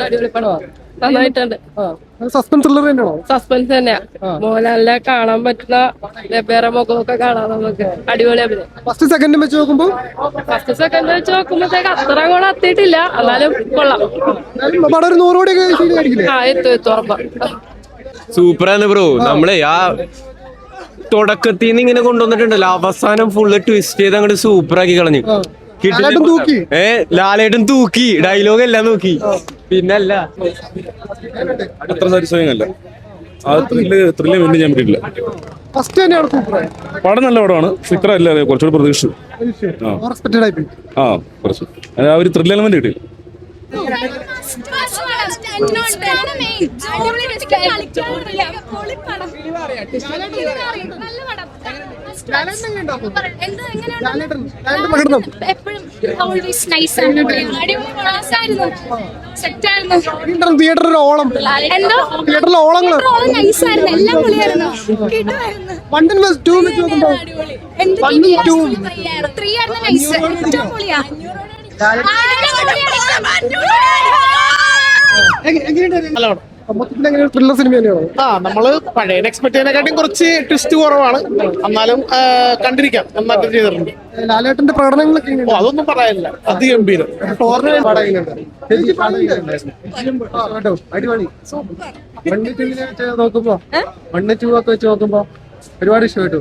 അടിപൊളി പടമാണ്, നന്നായിട്ടുണ്ട്. സസ്പെൻസ് ത്രില്ലർ തന്നെയാണോ? സസ്പെൻസ് തന്നെയാ. മോഹൻലാലിനെ കാണാൻ പറ്റുന്ന വേറെ മുഖമൊക്കെ കാണാൻ നമുക്ക് അടിപൊളി അഭിനയം. ഫസ്റ്റ് സെക്കൻഡ് വെച്ച് നോക്കുമ്പോ ഫസ്റ്റ് സെക്കൻഡ് വെച്ച് നോക്കുമ്പോഴത്തേക്ക് അത്ര കൂടെ എത്തിയിട്ടില്ല, എന്നാലും കൊള്ളാം. പടം ഒരു 100 കോടി എത്തും ഉറപ്പാ. സൂപ്പറാണ് ബ്രോ. നമ്മളെ ആ തുടക്കത്തിൽ നിന്ന് ഇങ്ങനെ കൊണ്ടുവന്നിട്ടുണ്ടല്ലോ, അവസാനം ഫുള്ള് ട്വിസ്റ്റ് ചെയ്ത് അങ്ങോട്ട് സൂപ്പറാക്കി കളഞ്ഞു. ലാലേട്ടൻ തൂക്കി, ഡയലോഗ് എല്ലാം നോക്കി. പിന്നല്ല അത്ര സാറ്റിസ്ഫൈങ് അല്ല. ആ ത്രില്ല് വേണ്ടി ഞാൻ പറ്റില്ല. പടം നല്ല പടമാണ്, ഇത്ര അല്ല കുറച്ചുകൂടി പ്രതീക്ഷിച്ചു. കുറച്ച് ആ ഒരു ത്രില്ല് എലമെന്റ് കിട്ടി. തിയേറ്ററിലോളം നമ്മള് പഴയ എക്സ്പെക്ട് ചെയ്യുന്നതിനെക്കാട്ടും കുറച്ച് ട്വിസ്റ്റ് കുറവാണ്, എന്നാലും കണ്ടിരിക്കാം. നന്നായിട്ട് ചെയ്തിട്ടുണ്ട്. ലാലേട്ടന്റെ പ്രകടനങ്ങളൊക്കെ അതൊന്നും പറയാനില്ല, അതിഗംഭീരം. അടിപൊളി. 1, 2 നോക്കുമ്പോ 1, 2 ഒക്കെ വെച്ച് നോക്കുമ്പോ ഒരുപാട് ഇഷ്ടപ്പെട്ടു.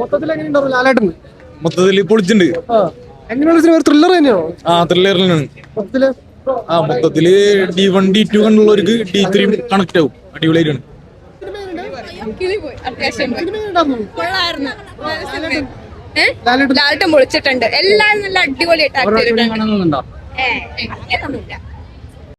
മൊത്തത്തിൽ എങ്ങനെയുണ്ടാവും ലാലേട്ടൻ? മൊത്തത്തിൽ പൊളിച്ചിട്ടുണ്ട്. എങ്ങനെയുള്ള സിനിമ? ത്രില്ലർ തന്നെയാണോ? ത്രില്ലറിലാണ്. മൊത്തത്തില് D1 D2 കണ്ടുള്ളവർക്ക് D3 കണക്ട് ആവും. അടിപൊളിയായിട്ടാണ്. ലാലേട്ടൻ പൊളിച്ചിട്ടുണ്ട്. എല്ലാരും നല്ല അടിപൊളിയായിട്ട്